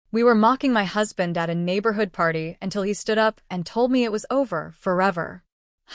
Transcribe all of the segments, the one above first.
We were mocking my husband at a neighborhood party until he stood up and told me it was over forever.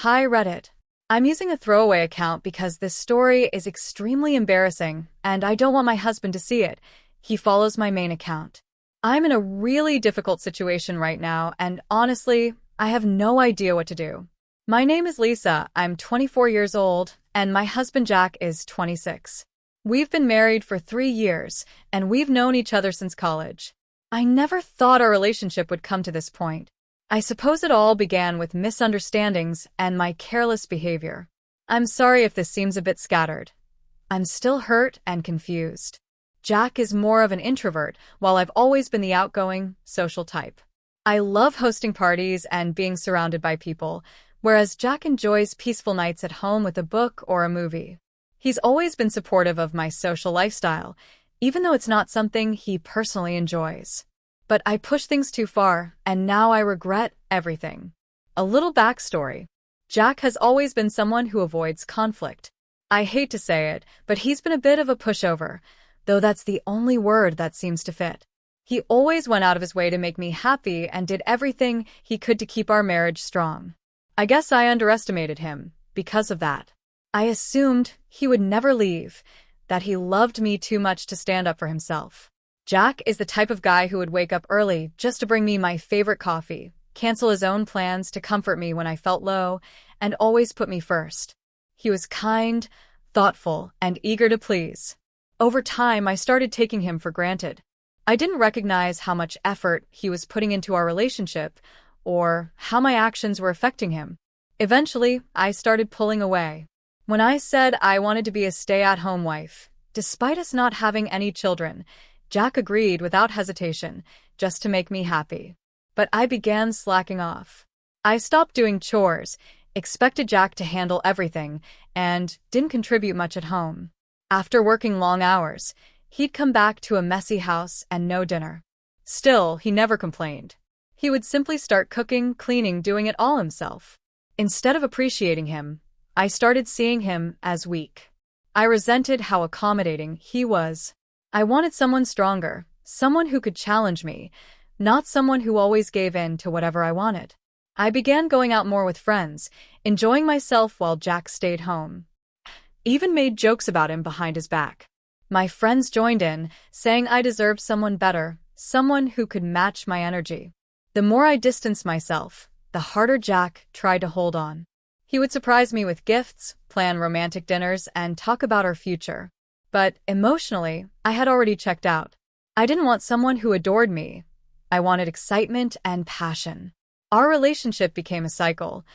Hi Reddit. I'm using a throwaway account because this story is extremely embarrassing and I don't want my husband to see it. He follows my main account. I'm in a really difficult situation right now and honestly, I have no idea what to do. My name is Lisa, I'm 24 years old, and my husband Jack is 26. We've been married for 3 years, and we've known each other since college. I never thought our relationship would come to this point. I suppose it all began with misunderstandings and my careless behavior. I'm sorry if this seems a bit scattered. I'm still hurt and confused. Jack is more of an introvert, while I've always been the outgoing, social type. I love hosting parties and being surrounded by people, whereas Jack enjoys peaceful nights at home with a book or a movie. He's always been supportive of my social lifestyle, even though it's not something he personally enjoys. But I pushed things too far, and now I regret everything. A little backstory. Jack has always been someone who avoids conflict. I hate to say it, but he's been a bit of a pushover, though that's the only word that seems to fit. He always went out of his way to make me happy and did everything he could to keep our marriage strong. I guess I underestimated him because of that. I assumed he would never leave, that he loved me too much to stand up for himself. Jack is the type of guy who would wake up early just to bring me my favorite coffee, cancel his own plans to comfort me when I felt low, and always put me first. He was kind, thoughtful, and eager to please. Over time, I started taking him for granted. I didn't recognize how much effort he was putting into our relationship, or how my actions were affecting him. Eventually, I started pulling away. When I said I wanted to be a stay-at-home wife, despite us not having any children, Jack agreed without hesitation, just to make me happy. But I began slacking off. I stopped doing chores, expected Jack to handle everything, and didn't contribute much at home. After working long hours, he'd come back to a messy house and no dinner. Still, he never complained. He would simply start cooking, cleaning, doing it all himself. Instead of appreciating him, I started seeing him as weak. I resented how accommodating he was. I wanted someone stronger, someone who could challenge me, not someone who always gave in to whatever I wanted. I began going out more with friends, enjoying myself while Jack stayed home. Even made jokes about him behind his back. My friends joined in, saying I deserved someone better, someone who could match my energy. The more I distanced myself, the harder Jack tried to hold on. He would surprise me with gifts, plan romantic dinners, and talk about our future. But emotionally, I had already checked out. I didn't want someone who adored me. I wanted excitement and passion. Our relationship became a cycle,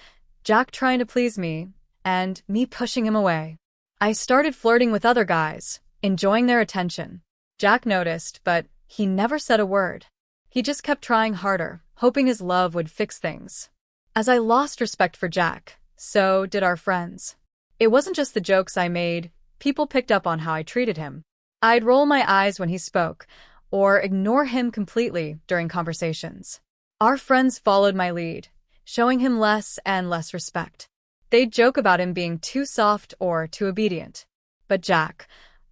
Jack trying to please me, and me pushing him away. I started flirting with other guys, enjoying their attention. Jack noticed, but he never said a word. He just kept trying harder, hoping his love would fix things. As I lost respect for Jack, so did our friends. It wasn't just the jokes I made, people picked up on how I treated him. I'd roll my eyes when he spoke, or ignore him completely during conversations. Our friends followed my lead, showing him less and less respect. They'd joke about him being too soft or too obedient. But Jack,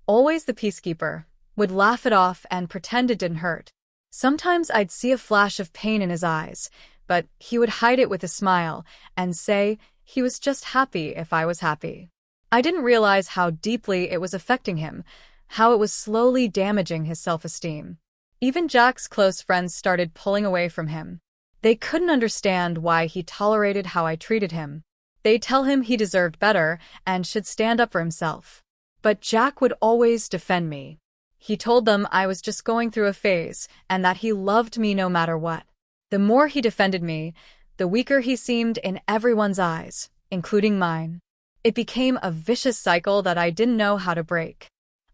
always the peacekeeper, would laugh it off and pretend it didn't hurt. Sometimes I'd see a flash of pain in his eyes, but he would hide it with a smile and say he was just happy if I was happy. I didn't realize how deeply it was affecting him, how it was slowly damaging his self-esteem. Even Jack's close friends started pulling away from him. They couldn't understand why he tolerated how I treated him. They'd tell him he deserved better and should stand up for himself. But Jack would always defend me. He told them I was just going through a phase and that he loved me no matter what. The more he defended me, the weaker he seemed in everyone's eyes, including mine. It became a vicious cycle that I didn't know how to break.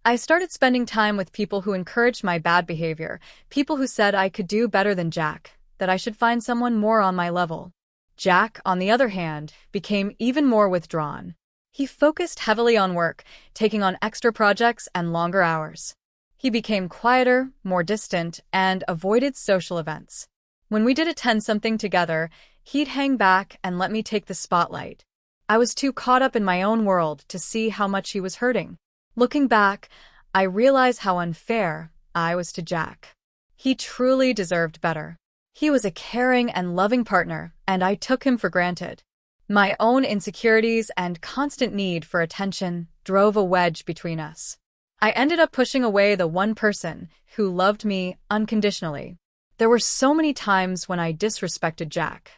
I started spending time with people who encouraged my bad behavior, people who said I could do better than Jack, that I should find someone more on my level. Jack, on the other hand, became even more withdrawn. He focused heavily on work, taking on extra projects and longer hours. He became quieter, more distant, and avoided social events. When we did attend something together, he'd hang back and let me take the spotlight. I was too caught up in my own world to see how much he was hurting. Looking back, I realize how unfair I was to Jack. He truly deserved better. He was a caring and loving partner, and I took him for granted. My own insecurities and constant need for attention drove a wedge between us. I ended up pushing away the one person who loved me unconditionally. There were so many times when I disrespected Jack.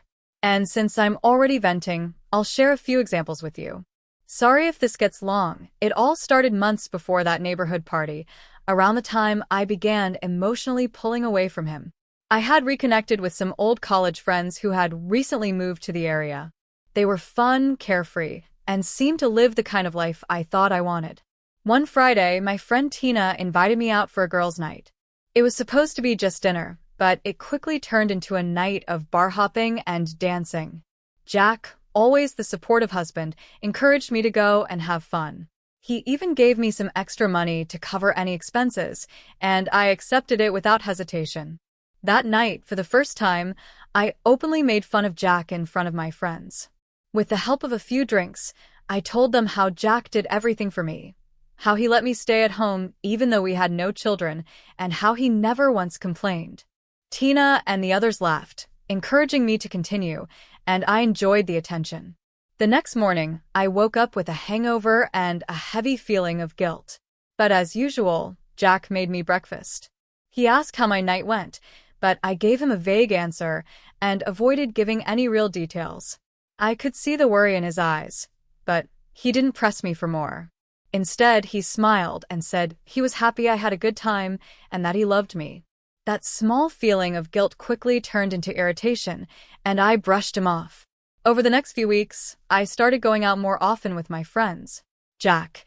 And since I'm already venting, I'll share a few examples with you. Sorry if this gets long. It all started months before that neighborhood party, around the time I began emotionally pulling away from him. I had reconnected with some old college friends who had recently moved to the area. They were fun, carefree, and seemed to live the kind of life I thought I wanted. One Friday, my friend Tina invited me out for a girls' night. It was supposed to be just dinner, but it quickly turned into a night of bar hopping and dancing. Jack, always the supportive husband, encouraged me to go and have fun. He even gave me some extra money to cover any expenses, and I accepted it without hesitation. That night, for the first time, I openly made fun of Jack in front of my friends. With the help of a few drinks, I told them how Jack did everything for me, how he let me stay at home even though we had no children, and how he never once complained. Tina and the others laughed, encouraging me to continue, and I enjoyed the attention. The next morning, I woke up with a hangover and a heavy feeling of guilt. But as usual, Jack made me breakfast. He asked how my night went, but I gave him a vague answer and avoided giving any real details. I could see the worry in his eyes, but he didn't press me for more. Instead, he smiled and said he was happy I had a good time and that he loved me. That small feeling of guilt quickly turned into irritation, and I brushed him off. Over the next few weeks, I started going out more often with my friends. Jack,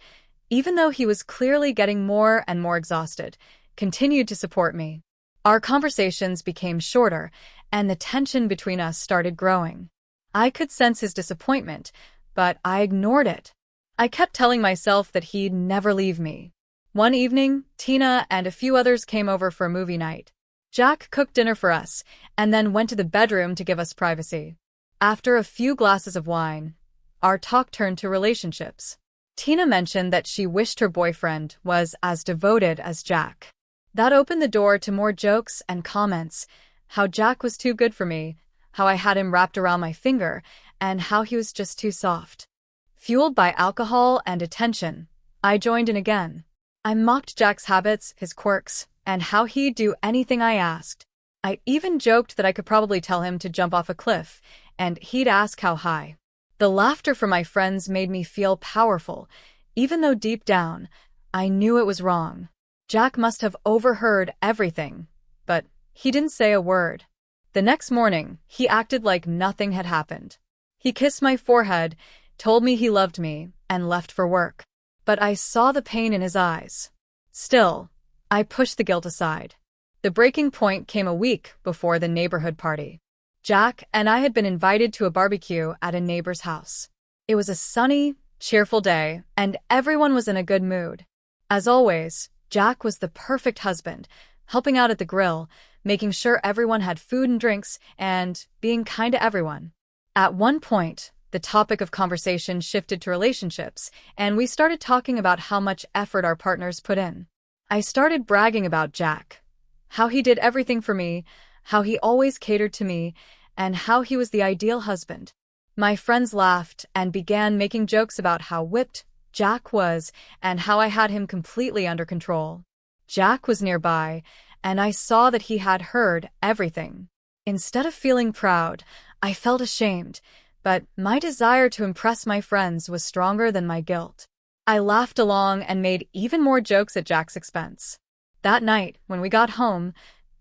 even though he was clearly getting more and more exhausted, continued to support me. Our conversations became shorter, and the tension between us started growing. I could sense his disappointment, but I ignored it. I kept telling myself that he'd never leave me. One evening, Tina and a few others came over for a movie night. Jack cooked dinner for us, and then went to the bedroom to give us privacy. After a few glasses of wine, our talk turned to relationships. Tina mentioned that she wished her boyfriend was as devoted as Jack. That opened the door to more jokes and comments, how Jack was too good for me, how I had him wrapped around my finger, and how he was just too soft. Fueled by alcohol and attention, I joined in again. I mocked Jack's habits, his quirks, and how he'd do anything I asked. I even joked that I could probably tell him to jump off a cliff, and he'd ask how high. The laughter from my friends made me feel powerful, even though deep down, I knew it was wrong. Jack must have overheard everything, but he didn't say a word. The next morning, he acted like nothing had happened. He kissed my forehead, told me he loved me, and left for work. But I saw the pain in his eyes. Still, I pushed the guilt aside. The breaking point came a week before the neighborhood party. Jack and I had been invited to a barbecue at a neighbor's house. It was a sunny, cheerful day, and everyone was in a good mood. As always, Jack was the perfect husband, helping out at the grill, making sure everyone had food and drinks, and being kind to everyone. At one point, the topic of conversation shifted to relationships, and we started talking about how much effort our partners put in. I started bragging about Jack, how he did everything for me, how he always catered to me, and how he was the ideal husband. My friends laughed and began making jokes about how whipped Jack was and how I had him completely under control. Jack was nearby, and I saw that he had heard everything. Instead of feeling proud, I felt ashamed, but my desire to impress my friends was stronger than my guilt. I laughed along and made even more jokes at Jack's expense. That night, when we got home,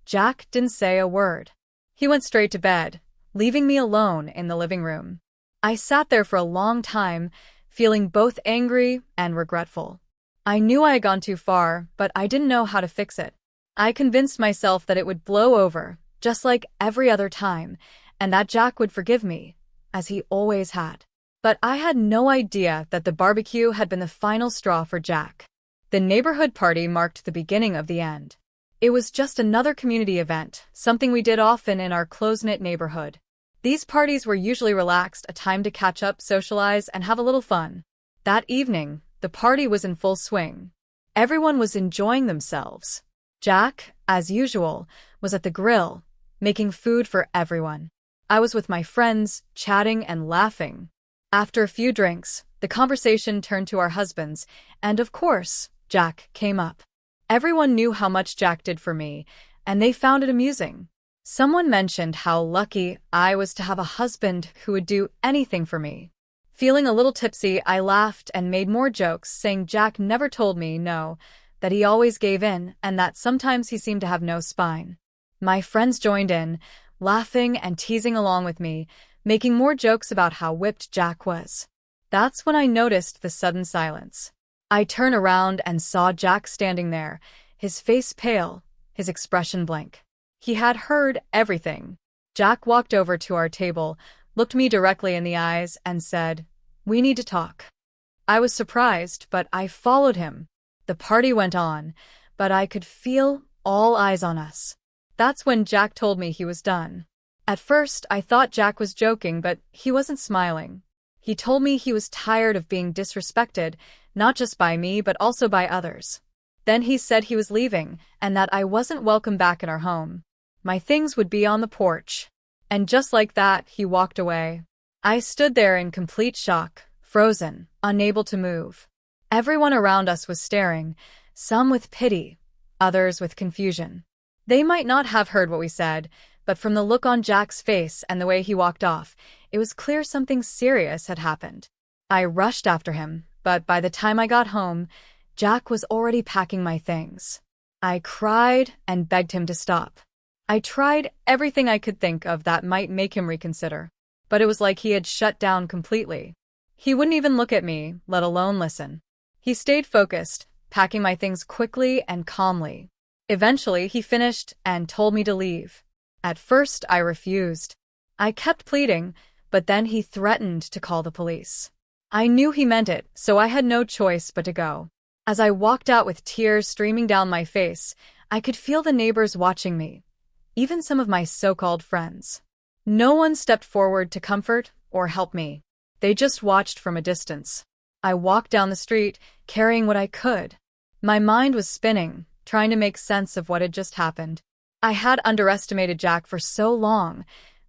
Jack didn't say a word. He went straight to bed, leaving me alone in the living room. I sat there for a long time, feeling both angry and regretful. I knew I had gone too far, but I didn't know how to fix it. I convinced myself that it would blow over, just like every other time, and that Jack would forgive me, as he always had. But I had no idea that the barbecue had been the final straw for Jack. The neighborhood party marked the beginning of the end. It was just another community event, something we did often in our close-knit neighborhood. These parties were usually relaxed, a time to catch up, socialize, and have a little fun. That evening, the party was in full swing. Everyone was enjoying themselves. Jack, as usual, was at the grill, making food for everyone. I was with my friends, chatting and laughing. After a few drinks, the conversation turned to our husbands, and of course, Jack came up. Everyone knew how much Jack did for me, and they found it amusing. Someone mentioned how lucky I was to have a husband who would do anything for me. Feeling a little tipsy, I laughed and made more jokes, saying Jack never told me no, that he always gave in, and that sometimes he seemed to have no spine. My friends joined in, laughing and teasing along with me, making more jokes about how whipped Jack was. That's when I noticed the sudden silence. I turned around and saw Jack standing there, his face pale, his expression blank. He had heard everything. Jack walked over to our table, looked me directly in the eyes, and said, "We need to talk." I was surprised, but I followed him. The party went on, but I could feel all eyes on us. That's when Jack told me he was done. At first, I thought Jack was joking, but he wasn't smiling. He told me he was tired of being disrespected, not just by me, but also by others. Then he said he was leaving, and that I wasn't welcome back in our home. My things would be on the porch. And just like that, he walked away. I stood there in complete shock, frozen, unable to move. Everyone around us was staring, some with pity, others with confusion. They might not have heard what we said, but from the look on Jack's face and the way he walked off, it was clear something serious had happened. I rushed after him, but by the time I got home, Jack was already packing my things. I cried and begged him to stop. I tried everything I could think of that might make him reconsider, but it was like he had shut down completely. He wouldn't even look at me, let alone listen. He stayed focused, packing my things quickly and calmly. Eventually, he finished and told me to leave. At first, I refused. I kept pleading, but then he threatened to call the police. I knew he meant it, so I had no choice but to go. As I walked out with tears streaming down my face, I could feel the neighbors watching me, even some of my so-called friends. No one stepped forward to comfort or help me. They just watched from a distance. I walked down the street, carrying what I could. My mind was spinning, trying to make sense of what had just happened. I had underestimated Jack for so long,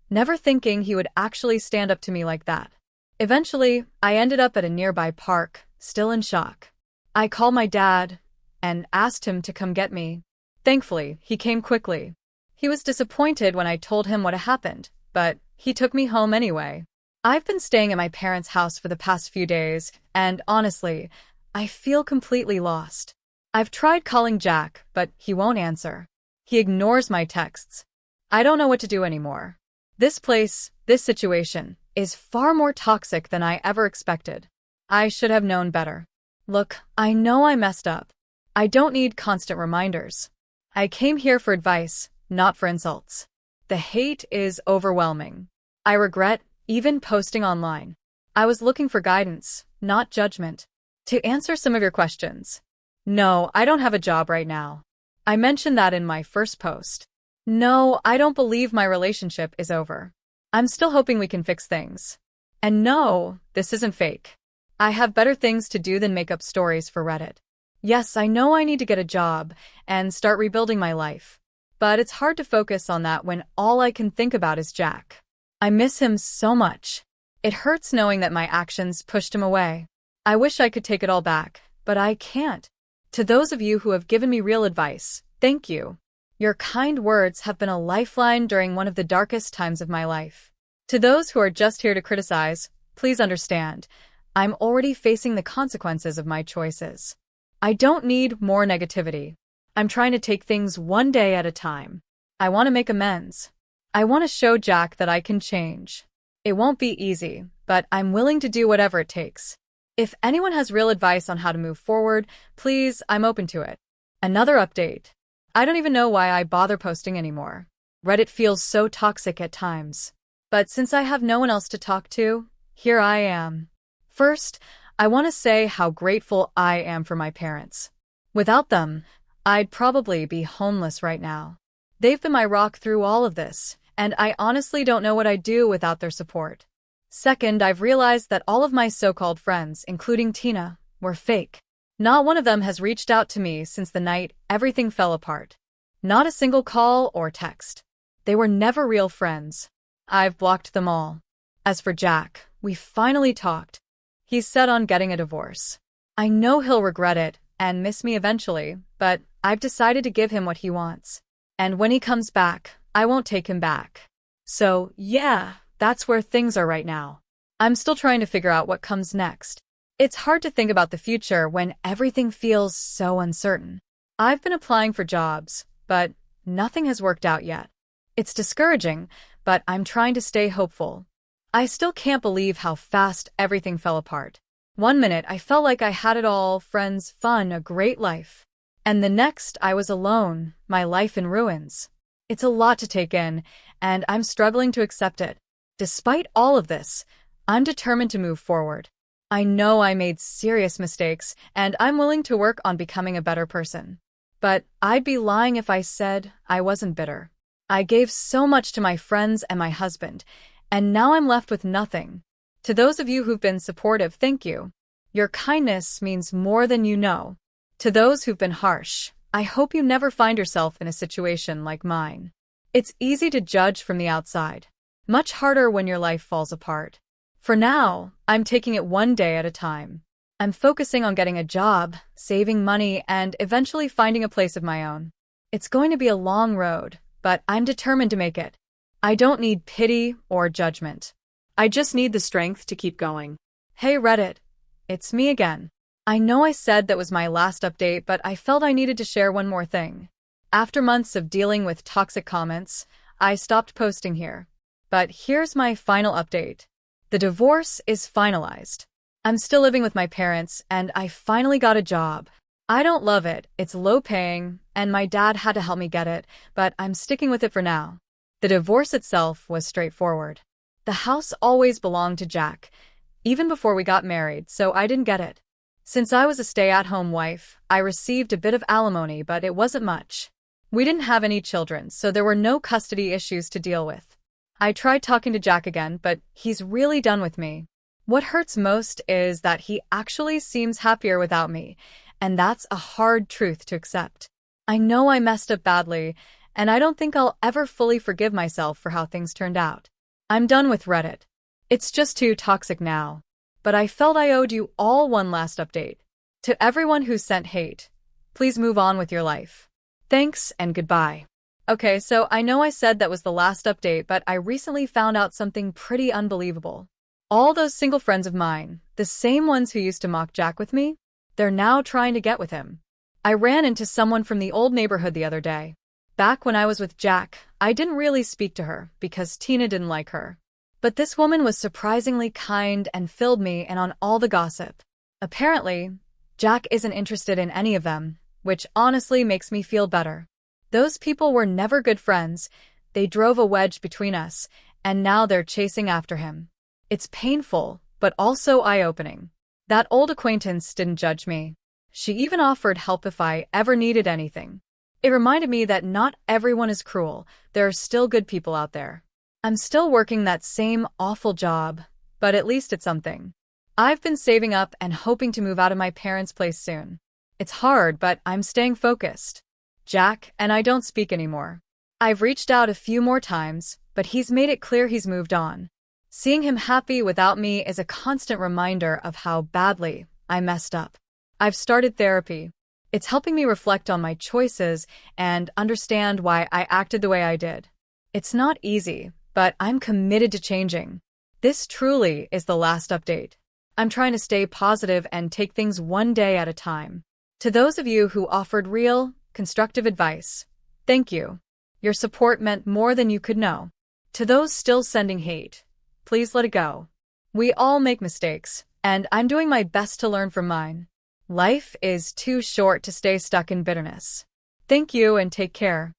never thinking he would actually stand up to me like that. Eventually, I ended up at a nearby park, still in shock. I called my dad and asked him to come get me. Thankfully, he came quickly. He was disappointed when I told him what had happened, but he took me home anyway. I've been staying at my parents' house for the past few days, and honestly, I feel completely lost. I've tried calling Jack, but he won't answer. He ignores my texts. I don't know what to do anymore. This place, this situation, is far more toxic than I ever expected. I should have known better. Look, I know I messed up. I don't need constant reminders. I came here for advice, not for insults. The hate is overwhelming. I regret even posting online. I was looking for guidance, not judgment. To answer some of your questions. No, I don't have a job right now. I mentioned that in my first post. No, I don't believe my relationship is over. I'm still hoping we can fix things. And no, this isn't fake. I have better things to do than make up stories for Reddit. Yes, I know I need to get a job and start rebuilding my life. But it's hard to focus on that when all I can think about is Jack. I miss him so much. It hurts knowing that my actions pushed him away. I wish I could take it all back, but I can't. To those of you who have given me real advice, thank you. Your kind words have been a lifeline during one of the darkest times of my life. To those who are just here to criticize, please understand, I'm already facing the consequences of my choices. I don't need more negativity. I'm trying to take things one day at a time. I want to make amends. I want to show Jack that I can change. It won't be easy, but I'm willing to do whatever it takes. If anyone has real advice on how to move forward, please, I'm open to it. Another update. I don't even know why I bother posting anymore. Reddit feels so toxic at times. But since I have no one else to talk to, here I am. First, I want to say how grateful I am for my parents. Without them, I'd probably be homeless right now. They've been my rock through all of this, and I honestly don't know what I'd do without their support. Second, I've realized that all of my so-called friends, including Tina, were fake. Not one of them has reached out to me since the night everything fell apart. Not a single call or text. They were never real friends. I've blocked them all. As for Jack, we finally talked. He's set on getting a divorce. I know he'll regret it and miss me eventually, but I've decided to give him what he wants. And when he comes back, I won't take him back. So, yeah, that's where things are right now. I'm still trying to figure out what comes next. It's hard to think about the future when everything feels so uncertain. I've been applying for jobs, but nothing has worked out yet. It's discouraging, but I'm trying to stay hopeful. I still can't believe how fast everything fell apart. One minute I felt like I had it all, friends, fun, a great life. And the next I was alone, my life in ruins. It's a lot to take in, and I'm struggling to accept it. Despite all of this, I'm determined to move forward. I know I made serious mistakes, and I'm willing to work on becoming a better person. But I'd be lying if I said I wasn't bitter. I gave so much to my friends and my husband, and now I'm left with nothing. To those of you who've been supportive, thank you. Your kindness means more than you know. To those who've been harsh, I hope you never find yourself in a situation like mine. It's easy to judge from the outside. Much harder when your life falls apart. For now, I'm taking it one day at a time. I'm focusing on getting a job, saving money, and eventually finding a place of my own. It's going to be a long road, but I'm determined to make it. I don't need pity or judgment. I just need the strength to keep going. Hey Reddit, it's me again. I know I said that was my last update, but I felt I needed to share one more thing. After months of dealing with toxic comments, I stopped posting here. But here's my final update. The divorce is finalized. I'm still living with my parents, and I finally got a job. I don't love it, it's low paying, and my dad had to help me get it, but I'm sticking with it for now. The divorce itself was straightforward. The house always belonged to Jack, even before we got married, so I didn't get it. Since I was a stay-at-home wife, I received a bit of alimony, but it wasn't much. We didn't have any children, so there were no custody issues to deal with. I tried talking to Jack again, but he's really done with me. What hurts most is that he actually seems happier without me, and that's a hard truth to accept. I know I messed up badly, and I don't think I'll ever fully forgive myself for how things turned out. I'm done with Reddit. It's just too toxic now. But I felt I owed you all one last update. To everyone who sent hate, please move on with your life. Thanks and goodbye. Okay, so I know I said that was the last update, but I recently found out something pretty unbelievable. All those single friends of mine, the same ones who used to mock Jack with me, they're now trying to get with him. I ran into someone from the old neighborhood the other day. Back when I was with Jack, I didn't really speak to her because Tina didn't like her. But this woman was surprisingly kind and filled me in on all the gossip. Apparently, Jack isn't interested in any of them, which honestly makes me feel better. Those people were never good friends, they drove a wedge between us, and now they're chasing after him. It's painful, but also eye-opening. That old acquaintance didn't judge me. She even offered help if I ever needed anything. It reminded me that not everyone is cruel, there are still good people out there. I'm still working that same awful job, but at least it's something. I've been saving up and hoping to move out of my parents' place soon. It's hard, but I'm staying focused. Jack and I don't speak anymore. I've reached out a few more times, but he's made it clear he's moved on. Seeing him happy without me is a constant reminder of how badly I messed up. I've started therapy. It's helping me reflect on my choices and understand why I acted the way I did. It's not easy, but I'm committed to changing. This truly is the last update. I'm trying to stay positive and take things one day at a time. To those of you who offered real, constructive advice, thank you. Your support meant more than you could know. To those still sending hate, please let it go. We all make mistakes, and I'm doing my best to learn from mine. Life is too short to stay stuck in bitterness. Thank you and take care.